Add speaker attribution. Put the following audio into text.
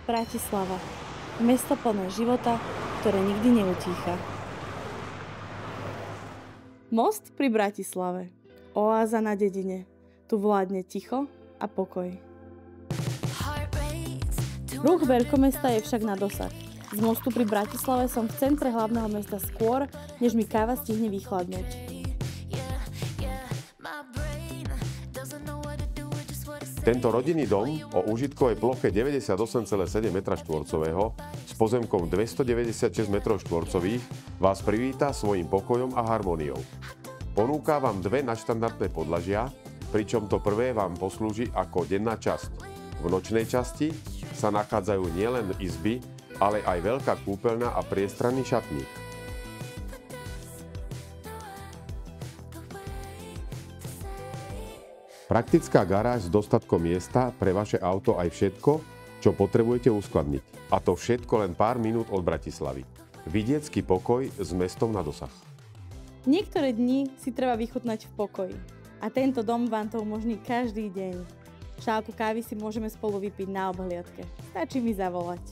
Speaker 1: Bratislava. Mesto plné života, ktoré nikdy neutícha. Most pri Bratislave. Oáza na dedine. Tu vládne ticho a pokoj. Ruch veľkomesta je však na dosah. Z mostu pri Bratislave som v centre hlavného mesta skôr, než mi káva stihne vychladnúť.
Speaker 2: Tento rodinný dom o úžitkovej ploche 98,7 m2 s pozemkom 296 m2 vás privíta svojím pokojom a harmóniou. Ponúka vám dve nadštandardné podlažia, pričom to prvé vám poslúži ako denná časť. V nočnej časti sa nachádzajú nielen izby, ale aj veľká kúpeľňa a priestranný šatník. Praktická garáž s dostatkom miesta pre vaše auto aj všetko, čo potrebujete uskladniť. A to všetko len pár minút od Bratislavy. Vidiecký pokoj s mestom na dosah.
Speaker 1: Niektoré dni si treba vychutnať v pokoji. A tento dom vám to umožní každý deň. Šálku kávy si môžeme spolu vypiť na obhliadke. Stačí mi zavolať.